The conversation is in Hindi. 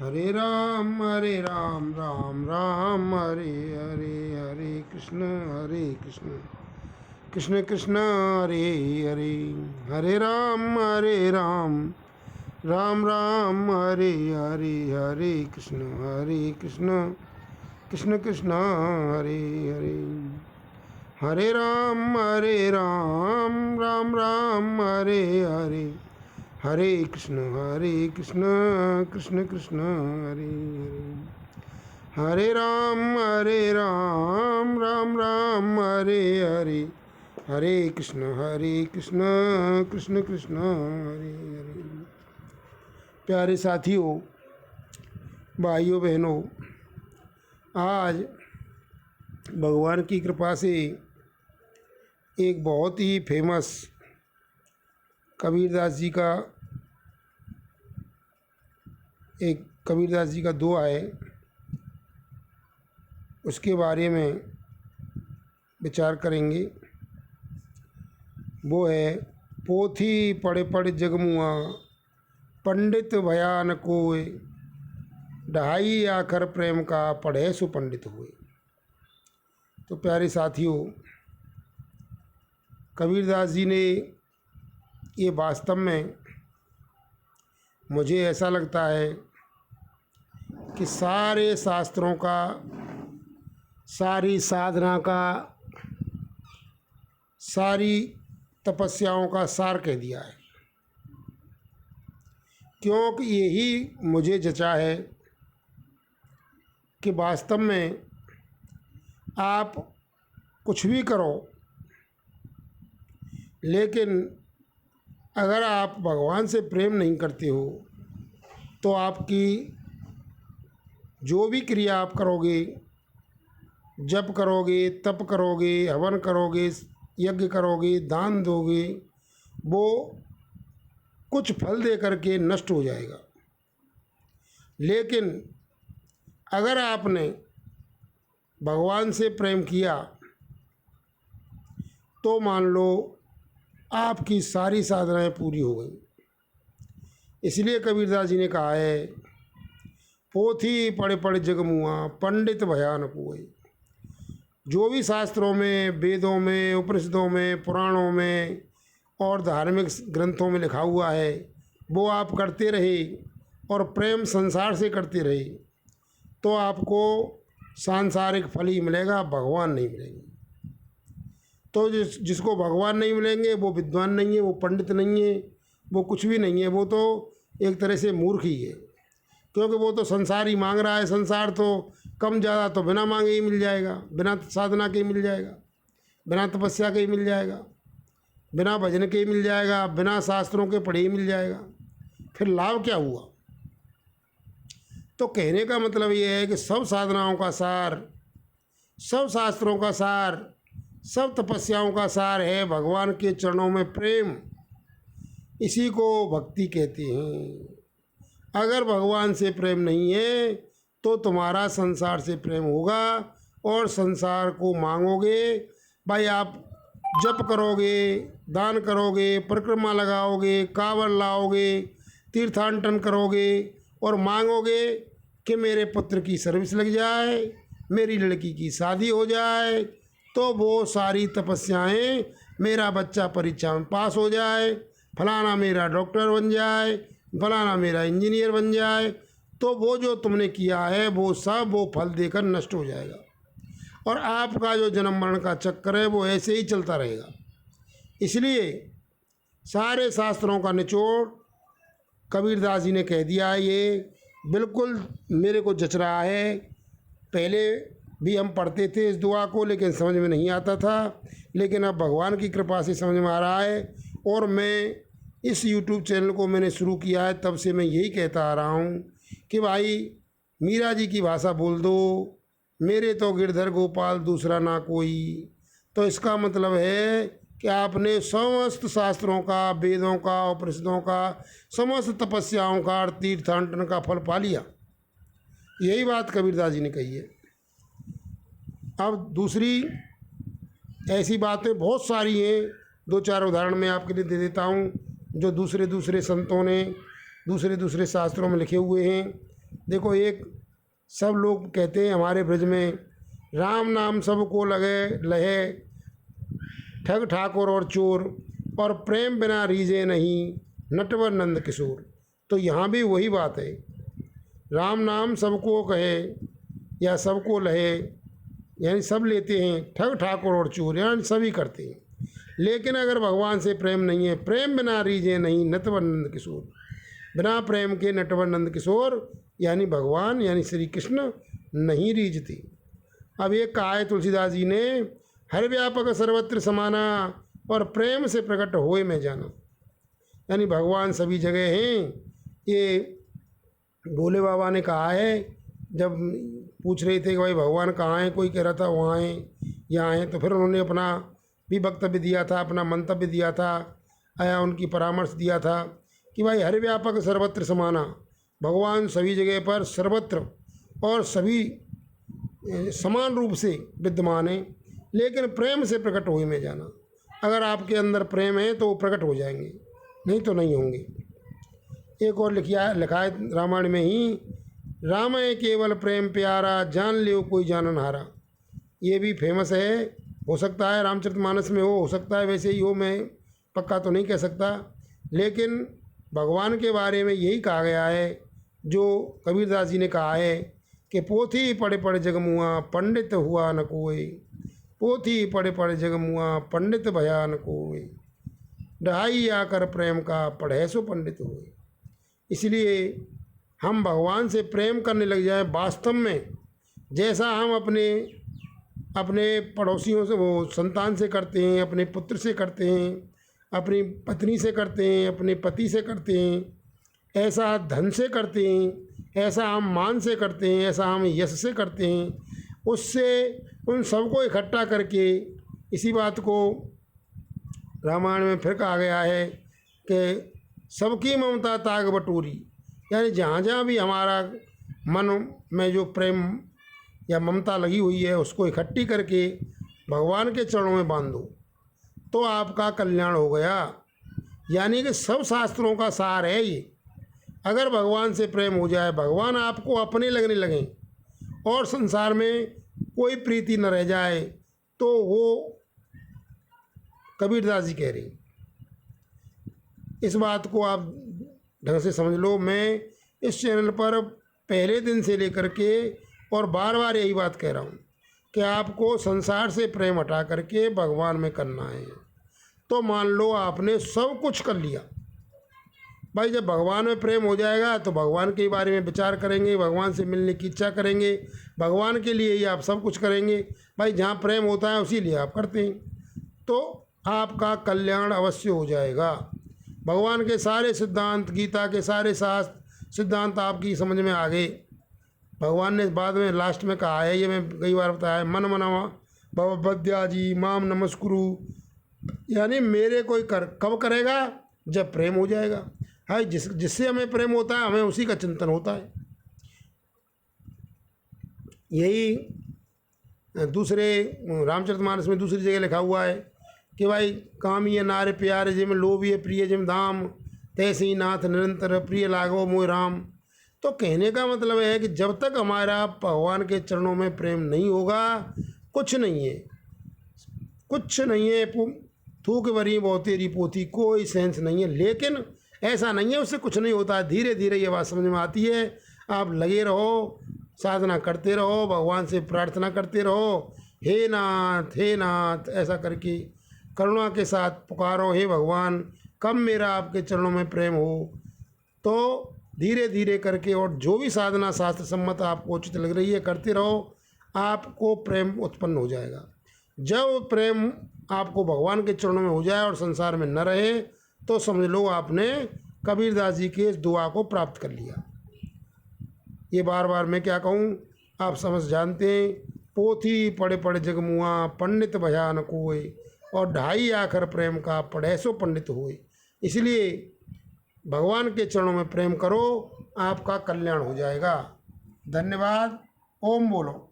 हरे राम राम राम हरे हरे, हरे कृष्ण कृष्ण कृष्ण हरे हरे, हरे राम राम राम हरे हरे, हरे कृष्ण कृष्ण कृष्ण हरे हरे, हरे राम राम राम हरे हरे, हरे कृष्ण कृष्ण कृष्ण हरे हरे, हरे राम राम राम हरे हरे, हरे कृष्ण कृष्ण कृष्ण हरे हरे। प्यारे साथियों, भाइयों बहनों, आज भगवान की कृपा से एक बहुत ही फेमस कबीरदास जी का दोहा है, उसके बारे में विचार करेंगे। वो है, पोथी पढ़े पढ़े जगमुआ, पंडित भया न कोय, ढाई आखर प्रेम का, पढ़े सो पंडित हुए। तो प्यारे साथियों, कबीरदास जी ने ये वास्तव में, मुझे ऐसा लगता है कि सारे शास्त्रों का, सारी साधना का, सारी तपस्याओं का सार कह दिया है। क्योंकि यही मुझे जचा है कि वास्तव में आप कुछ भी करो, लेकिन अगर आप भगवान से प्रेम नहीं करते हो तो आपकी जो भी क्रिया आप करोगे, जप करोगे, तप करोगे, हवन करोगे, यज्ञ करोगे, दान दोगे, वो कुछ फल दे करके नष्ट हो जाएगा। लेकिन अगर आपने भगवान से प्रेम किया तो मान लो आपकी सारी साधनाएं पूरी हो गई। इसलिए कबीरदास जी ने कहा है, पोथी पढ़े पढ़े जगमुआ, पंडित भया न कोय। जो भी शास्त्रों में, वेदों में, उपनिषदों में, पुराणों में और धार्मिक ग्रंथों में लिखा हुआ है, वो आप करते रहे और प्रेम संसार से करते रहे तो आपको सांसारिक फल ही मिलेगा, भगवान नहीं मिलेंगे। तो जिसको भगवान नहीं मिलेंगे वो विद्वान नहीं है, वो पंडित नहीं है, वो कुछ भी नहीं है, वो तो एक तरह से मूर्ख ही है। क्योंकि वो तो संसार ही मांग रहा है। संसार तो कम ज़्यादा तो बिना मांगे ही मिल जाएगा, बिना साधना के ही मिल जाएगा, बिना तपस्या के ही मिल जाएगा, बिना भजन के ही मिल जाएगा, बिना शास्त्रों के पढ़े ही मिल जाएगा। फिर लाभ क्या हुआ? तो कहने का मतलब ये है कि सब साधनाओं का सार, सब शास्त्रों का सार, सब तपस्याओं का सार है भगवान के चरणों में प्रेम। इसी को भक्ति कहते हैं। अगर भगवान से प्रेम नहीं है तो तुम्हारा संसार से प्रेम होगा और संसार को मांगोगे। भाई आप जप करोगे, दान करोगे, परिक्रमा लगाओगे, कांवड़ लाओगे, तीर्थाटन करोगे और मांगोगे कि मेरे पुत्र की सर्विस लग जाए, मेरी लड़की की शादी हो जाए, तो वो सारी तपस्याएं, मेरा बच्चा परीक्षा में पास हो जाए, फलाना मेरा डॉक्टर बन जाए, फलाना मेरा इंजीनियर बन जाए, तो वो जो तुमने किया है वो सब वो फल देकर नष्ट हो जाएगा और आपका जो जन्म मरण का चक्कर है वो ऐसे ही चलता रहेगा। इसलिए सारे शास्त्रों का निचोड़ कबीरदास जी ने कह दिया है। ये बिल्कुल मेरे को जच रहा है। पहले भी हम पढ़ते थे इस दुआ को, लेकिन समझ में नहीं आता था, लेकिन अब भगवान की कृपा से समझ में आ रहा है। और मैं इस YouTube चैनल को मैंने शुरू किया है, तब से मैं यही कहता आ रहा हूँ कि भाई मीरा जी की भाषा बोल दो, मेरे तो गिरधर गोपाल दूसरा ना कोई। तो इसका मतलब है कि आपने समस्त शास्त्रों का, वेदों का, उपनिषदों का, समस्त तपस्याओं का, तीर्थाटन का फल पा लिया। यही बात कबीरदास जी ने कही है। अब दूसरी ऐसी बातें बहुत सारी हैं, दो चार उदाहरण मैं आपके लिए दे देता हूँ जो दूसरे संतों ने दूसरे शास्त्रों में लिखे हुए हैं। देखो, एक सब लोग कहते हैं हमारे ब्रज में, राम नाम सबको लगे लहे, ठग ठाकुर और चोर, और प्रेम बिना रीझे नहीं, नटवर नंद किशोर। तो यहाँ भी वही बात है, राम नाम सबको कहे या सबको लहे, यानी सब लेते हैं, ठग ठाकुर और चोर यानी सभी करते हैं, लेकिन अगर भगवान से प्रेम नहीं है, प्रेम बिना रीझे नहीं, नटवर नंद किशोर, बिना प्रेम के नटवर नंद किशोर यानी भगवान यानी श्री कृष्ण नहीं रीझते। अब एक कहा है तुलसीदास जी ने, हर व्यापक सर्वत्र समाना, और प्रेम से प्रकट होए में जाना, यानी भगवान सभी जगह हैं। ये भोले बाबा ने कहा है, जब पूछ रहे थे कि भाई भगवान कहाँ हैं, कोई कह रहा था वहाँ हैं यहाँ हैं, तो फिर उन्होंने अपना भी वक्तव्य दिया था, अपना मंतव्य दिया था, आया उनकी परामर्श दिया था कि भाई हर व्यापक सर्वत्र समाना, भगवान सभी जगह पर सर्वत्र और सभी समान रूप से विद्यमान है, लेकिन प्रेम से प्रकट हुए में जाना। अगर आपके अंदर प्रेम है तो वो प्रकट हो जाएंगे, नहीं तो नहीं होंगे। एक और लिखा है रामायण में ही, राम है केवल प्रेम प्यारा, जान लियो कोई जानन हारा। ये भी फेमस है, हो सकता है रामचरितमानस में हो सकता है वैसे ही हो, मैं पक्का तो नहीं कह सकता, लेकिन भगवान के बारे में यही कहा गया है जो कबीरदास जी ने कहा है कि पोथी पढ़े पढ़े जगमुआ, पंडित हुआ न कोई, पोथी पढ़े पढ़े जगमुआ, पंडित भया न कोई, ढाई आकर प्रेम का, पढ़े सो पंडित हुए। इसलिए हम भगवान से प्रेम करने लग जाएं, वास्तव में जैसा हम अपने पड़ोसियों से, वो संतान से करते हैं, अपने पुत्र से करते हैं, अपनी पत्नी से करते हैं, अपने पति से करते हैं, ऐसा धन से करते हैं, ऐसा हम मान से करते हैं, ऐसा हम यश से करते हैं, उससे उन सबको इकट्ठा करके, इसी बात को रामायण में फिर कहा गया है कि सबकी ममता ताग बटोरी, यानी जहाँ जहाँ भी हमारा मन में जो प्रेम या ममता लगी हुई है उसको इकट्ठी करके भगवान के चरणों में बांध दो, तो आपका कल्याण हो गया। यानी कि सब शास्त्रों का सार है ये। अगर भगवान से प्रेम हो जाए, भगवान आपको अपने लगने लगें और संसार में कोई प्रीति न रह जाए, तो वो कबीरदास जी कह रहे, इस बात को आप ढंग से समझ लो। मैं इस चैनल पर पहले दिन से लेकर के और बार बार यही बात कह रहा हूँ कि आपको संसार से प्रेम हटा करके भगवान में करना है। तो मान लो आपने सब कुछ कर लिया भाई, जब भगवान में प्रेम हो जाएगा तो भगवान के बारे में विचार करेंगे, भगवान से मिलने की इच्छा करेंगे, भगवान के लिए ही आप सब कुछ करेंगे। भाई जहाँ प्रेम होता है उसी लिए आप करते हैं, तो आपका कल्याण अवश्य हो जाएगा। भगवान के सारे सिद्धांत, गीता के सारे शास्त्र सिद्धांत आपकी समझ में आ गए। भगवान ने बाद में लास्ट में कहा है, ये मैं कई बार बताया है, मन मनावा भवभद्या जी माम नमस्कुरु, यानी मेरे कोई कब करेगा, जब प्रेम हो जाएगा। हाय जिससे हमें प्रेम होता है, हमें उसी का चिंतन होता है। यही दूसरे रामचरितमानस में दूसरी जगह लिखा हुआ है कि भाई काम ये नारे प्यारे जिम लोभ ये प्रिय जिम धाम, तैसे ही नाथ निरंतर प्रिय लागो मोह राम। तो कहने का मतलब है कि जब तक हमारा भगवान के चरणों में प्रेम नहीं होगा, कुछ नहीं है, कुछ नहीं है, थूक भरी बहुत तेरी पोथी, कोई सेंस नहीं है। लेकिन ऐसा नहीं है उससे कुछ नहीं होता है, धीरे धीरे ये बात समझ में आती है। आप लगे रहो, साधना करते रहो, भगवान से प्रार्थना करते रहो, हे नाथ ऐसा करके करुणा के साथ पुकारो, हे भगवान कब मेरा आपके चरणों में प्रेम हो। तो धीरे धीरे करके और जो भी साधना शास्त्र सम्मत आपको उचित लग रही है करते रहो, आपको प्रेम उत्पन्न हो जाएगा। जब प्रेम आपको भगवान के चरणों में हो जाए और संसार में न रहे, तो समझ लो आपने कबीरदास जी के इस दुआ को प्राप्त कर लिया। ये बार बार मैं क्या कहूँ, आप समझ जानते हैं, पोथी पढ़े पढ़े जगमुआ, पंडित भया न कोई, और ढाई आखर प्रेम का, पढ़े सो पंडित हुए। इसलिए भगवान के चरणों में प्रेम करो, आपका कल्याण हो जाएगा। धन्यवाद। ओम बोलो।